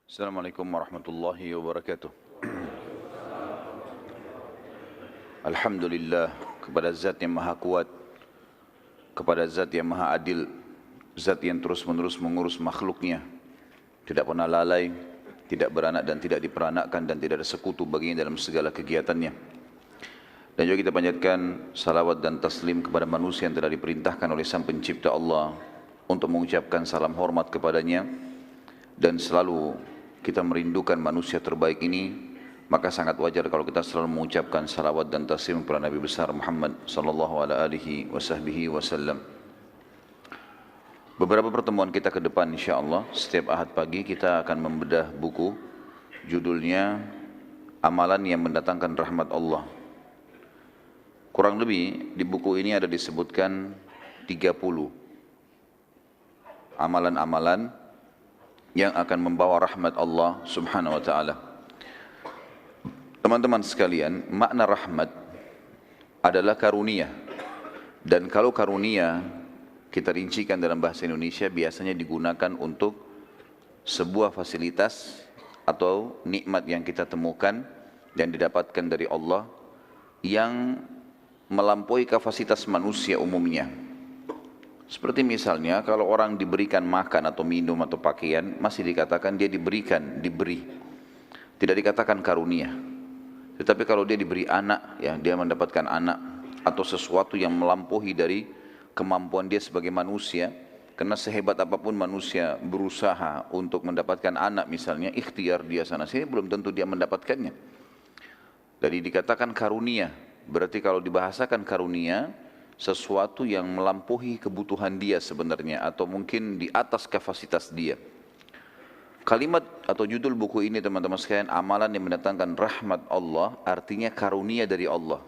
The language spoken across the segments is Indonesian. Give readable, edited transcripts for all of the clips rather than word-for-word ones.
Assalamualaikum warahmatullahi wabarakatuh. Alhamdulillah kepada Zat yang Maha Kuat, kepada Zat yang Maha Adil, Zat yang terus-menerus mengurus makhluknya, tidak pernah lalai, tidak beranak dan tidak diperanakkan dan tidak ada sekutu baginya dalam segala kegiatannya. Dan juga kita panjatkan salawat dan taslim kepada manusia yang telah diperintahkan oleh Sang Pencipta Allah untuk mengucapkan salam hormat kepadanya, dan selalu kita merindukan manusia terbaik ini, maka sangat wajar kalau kita selalu mengucapkan salawat dan taslim kepada Nabi besar Muhammad sallallahu alaihi wasallam. Beberapa pertemuan kita ke depan insyaallah setiap Ahad pagi kita akan membedah buku judulnya Amalan yang Mendatangkan Rahmat Allah. Kurang lebih di buku ini ada disebutkan 30 amalan-amalan yang akan membawa rahmat Allah subhanahu wa ta'ala. Teman-teman sekalian, makna rahmat adalah karunia. Dan kalau karunia kita rincikan dalam bahasa Indonesia biasanya digunakan untuk sebuah fasilitas atau nikmat yang kita temukan dan didapatkan dari Allah yang melampaui kapasitas manusia umumnya. Seperti misalnya kalau orang diberikan makan atau minum atau pakaian, masih dikatakan dia diberi. Tidak dikatakan karunia. Tetapi kalau dia diberi anak, ya dia mendapatkan anak atau sesuatu yang melampaui dari kemampuan dia sebagai manusia, karena sehebat apapun manusia berusaha untuk mendapatkan anak misalnya, ikhtiar dia sana sini belum tentu dia mendapatkannya. Jadi dikatakan karunia. Berarti kalau dibahasakan karunia, sesuatu yang melampaui kebutuhan dia sebenarnya atau mungkin di atas kapasitas dia. Kalimat atau judul buku ini teman-teman sekalian, amalan yang mendatangkan rahmat Allah, artinya karunia dari Allah.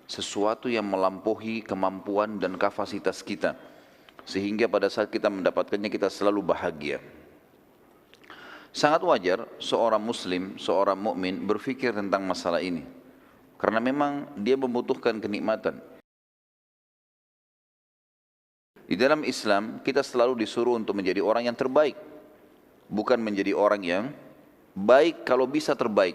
Sesuatu yang melampaui kemampuan dan kapasitas kita. Sehingga pada saat kita mendapatkannya kita selalu bahagia. Sangat wajar seorang muslim, seorang mukmin berpikir tentang masalah ini. Karena memang dia membutuhkan kenikmatan. Di dalam Islam kita selalu disuruh untuk menjadi orang yang terbaik, bukan menjadi orang yang baik kalau bisa terbaik.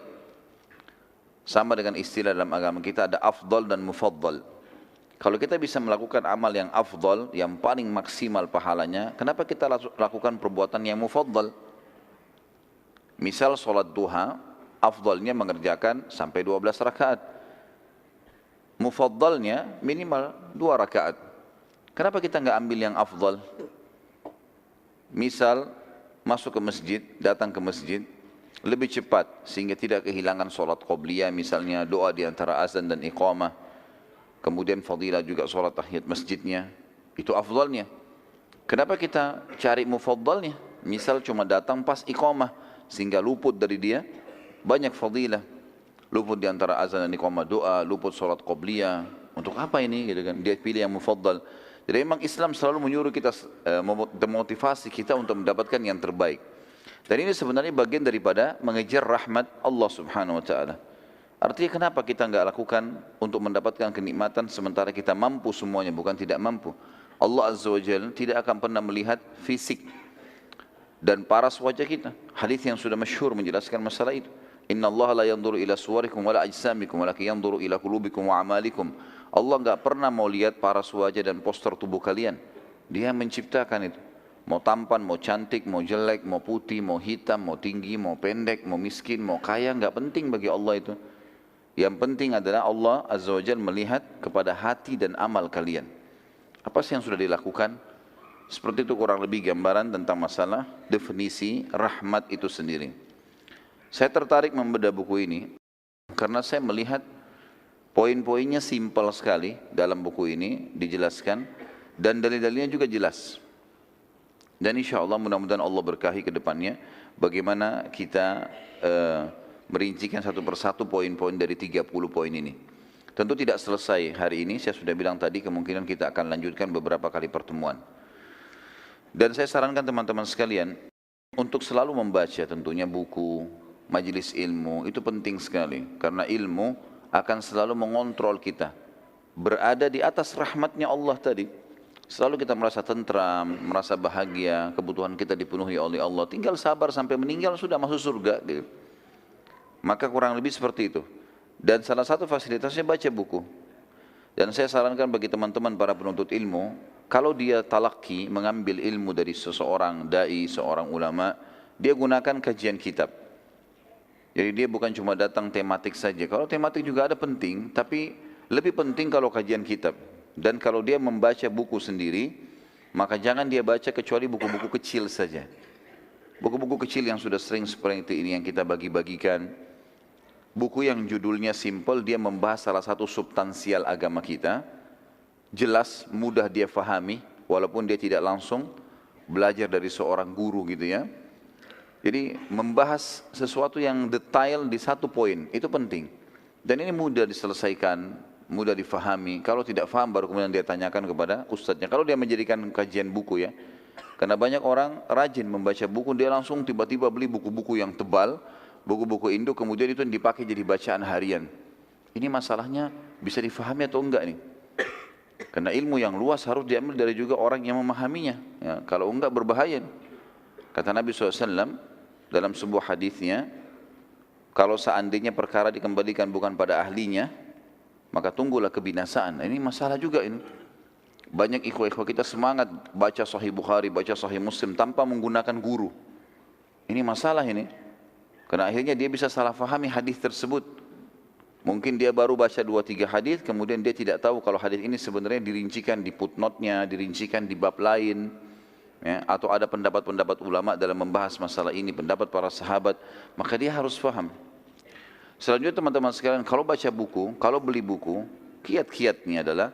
Sama dengan istilah dalam agama kita ada afdal dan mufaddal. Kalau kita bisa melakukan amal yang afdal, yang paling maksimal pahalanya, kenapa kita lakukan perbuatan yang mufaddal? Misal sholat duha, afdalnya mengerjakan sampai 12 rakaat. Mufaddalnya minimal 2 rakaat. Kenapa kita nggak ambil yang afdal? Misal masuk ke masjid, datang ke masjid lebih cepat sehingga tidak kehilangan sholat qobliyah, misalnya doa di antara azan dan iqamah. Kemudian fadilah juga sholat tahiyat masjidnya, itu afdalnya. Kenapa kita cari mufaddalnya? Misal cuma datang pas iqamah sehingga luput dari dia banyak fadilah. Luput di antara azan dan iqamah doa, luput sholat qobliyah. Untuk apa ini? Gitu kan? Dia pilih yang mufaddal. Jadi memang Islam selalu menyuruh kita, memotivasi kita untuk mendapatkan yang terbaik. Dan ini sebenarnya bagian daripada mengejar rahmat Allah subhanahu wa ta'ala. Artinya kenapa kita enggak lakukan untuk mendapatkan kenikmatan sementara kita mampu semuanya, bukan tidak mampu. Allah azza wa jalla tidak akan pernah melihat fisik dan paras wajah kita. Hadis yang sudah masyhur menjelaskan masalah itu. Inna Allah la yanzuru ila suwarikum wala ajsamikum walakin yanzuru ila qulubikum wa amalikum. Allah enggak pernah mau lihat paras wajah dan postur tubuh kalian. Dia menciptakan itu. Mau tampan, mau cantik, mau jelek, mau putih, mau hitam, mau tinggi, mau pendek, mau miskin, mau kaya, enggak penting bagi Allah itu. Yang penting adalah Allah azza wa jalla melihat kepada hati dan amal kalian. Apa sih yang sudah dilakukan? Seperti itu kurang lebih gambaran tentang masalah definisi rahmat itu sendiri. Saya tertarik membedah buku ini karena saya melihat poin-poinnya simpel sekali dalam buku ini dijelaskan dan dalil-dalilnya juga jelas. Dan insya Allah mudah-mudahan Allah berkahi ke depannya bagaimana kita merincikan satu persatu poin-poin dari 30 poin ini. Tentu tidak selesai hari ini, saya sudah bilang tadi kemungkinan kita akan lanjutkan beberapa kali pertemuan. Dan saya sarankan teman-teman sekalian untuk selalu membaca tentunya buku, majelis ilmu, itu penting sekali. Karena ilmu akan selalu mengontrol kita. Berada di atas rahmatnya Allah tadi. Selalu kita merasa tentram, merasa bahagia, kebutuhan kita dipenuhi oleh Allah. Tinggal sabar sampai meninggal sudah masuk surga. Gitu. Maka kurang lebih seperti itu. Dan salah satu fasilitasnya baca buku. Dan saya sarankan bagi teman-teman para penuntut ilmu, kalau dia talaki mengambil ilmu dari seseorang dai, seorang ulama, dia gunakan kajian kitab. Jadi dia bukan cuma datang tematik saja. Kalau tematik juga ada penting, tapi lebih penting kalau kajian kitab. Dan kalau dia membaca buku sendiri, maka jangan dia baca kecuali buku-buku kecil saja. Buku-buku kecil yang sudah sering seperti ini yang kita bagi-bagikan. Buku yang judulnya simple, dia membahas salah satu substansial agama kita. Jelas, mudah dia fahami, walaupun dia tidak langsung belajar dari seorang guru gitu ya. Jadi membahas sesuatu yang detail di satu poin, itu penting. Dan ini mudah diselesaikan, mudah difahami. Kalau tidak faham baru kemudian dia tanyakan kepada ustadznya. Kalau dia menjadikan kajian buku ya. Karena banyak orang rajin membaca buku, dia langsung tiba-tiba beli buku-buku yang tebal, buku-buku induk, kemudian itu dipakai jadi bacaan harian. Ini masalahnya bisa difahami atau enggak nih? Karena ilmu yang luas harus diambil dari juga orang yang memahaminya. Ya, kalau enggak berbahaya. Kata Nabi SAW dalam sebuah hadisnya, kalau seandainya perkara dikembalikan bukan pada ahlinya, maka tunggulah kebinasaan. Ini masalah juga ini. Banyak ikhwah-ikhwah kita semangat baca Sahih Bukhari, baca Sahih Muslim tanpa menggunakan guru. Ini masalah ini. Karena akhirnya dia bisa salah fahami hadis tersebut. Mungkin dia baru baca 2-3 hadis, kemudian dia tidak tahu kalau hadis ini sebenarnya dirincikan di footnote-nya, dirincikan di bab lain. Ya, atau ada pendapat-pendapat ulama dalam membahas masalah ini, pendapat para sahabat, maka dia harus faham. Selanjutnya teman-teman sekalian, kalau baca buku, kalau beli buku, kiat-kiatnya adalah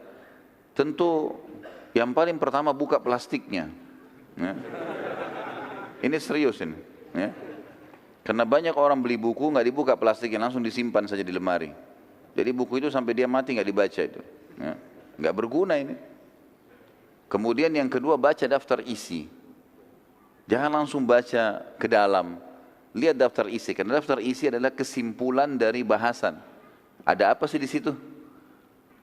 tentu yang paling pertama buka plastiknya. Ya. Ini serius ini. Ya. Karena banyak orang beli buku nggak dibuka plastiknya, langsung disimpan saja di lemari. Jadi buku itu sampai dia mati nggak dibaca itu. Ya. Nggak berguna ini. Kemudian yang kedua baca daftar isi. Jangan langsung baca ke dalam. Lihat daftar isi, karena daftar isi adalah kesimpulan dari bahasan. Ada apa sih di situ?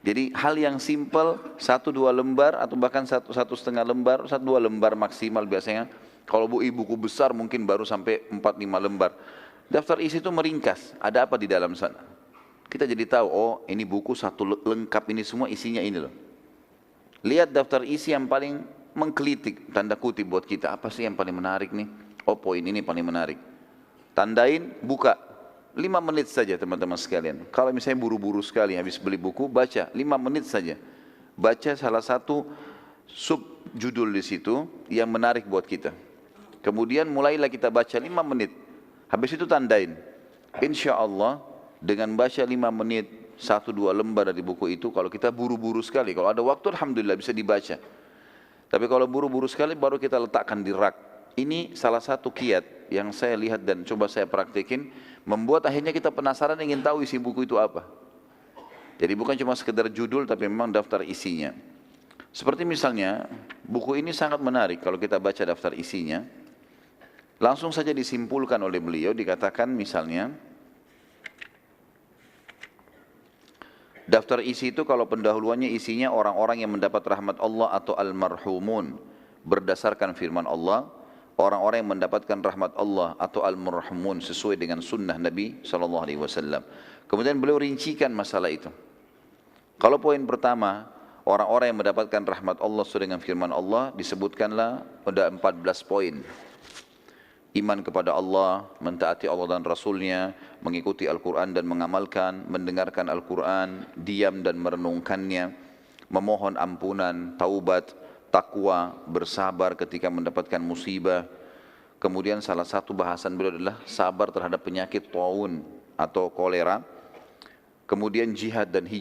Jadi hal yang simple, 1-2 lembar atau bahkan 1,5 lembar, 1-2 lembar maksimal biasanya. Kalau buku besar mungkin baru sampai 4-5 lembar. Daftar isi itu meringkas, ada apa di dalam sana. Kita jadi tahu, oh ini buku satu lengkap ini semua isinya ini loh. Lihat daftar isi yang paling menggelitik, tanda kutip buat kita. Apa sih yang paling menarik nih? Oh poin ini paling menarik. Tandain, buka. 5 menit saja teman-teman sekalian. Kalau misalnya buru-buru sekali habis beli buku, baca 5 menit saja. Baca salah satu sub judul di situ yang menarik buat kita. Kemudian mulailah kita baca 5 menit. Habis itu tandain. Insya Allah dengan baca 5 menit, 1-2 lembar dari buku itu, kalau kita buru-buru sekali, kalau ada waktu alhamdulillah bisa dibaca. Tapi kalau buru-buru sekali baru kita letakkan di rak. Ini salah satu kiat yang saya lihat dan coba saya praktekin, membuat akhirnya kita penasaran ingin tahu isi buku itu apa. Jadi bukan cuma sekedar judul tapi memang daftar isinya. Seperti misalnya buku ini sangat menarik kalau kita baca daftar isinya. Langsung saja disimpulkan oleh beliau, dikatakan misalnya daftar isi itu kalau pendahuluannya isinya orang-orang yang mendapat rahmat Allah atau al-marhumun berdasarkan firman Allah, orang-orang yang mendapatkan rahmat Allah atau al-marhumun sesuai dengan sunnah Nabi SAW. Kemudian beliau rincikan masalah itu. Kalau poin pertama, orang-orang yang mendapatkan rahmat Allah sesuai dengan firman Allah, disebutkanlah ada 14 poin. Iman kepada Allah, mentaati Allah dan Rasulnya, mengikuti Al-Quran dan mengamalkan, mendengarkan Al-Quran, diam dan merenungkannya, memohon ampunan, taubat, takwa, bersabar ketika mendapatkan musibah. Kemudian salah satu bahasan beliau adalah sabar terhadap penyakit taun atau kolera. Kemudian jihad dan hijrah.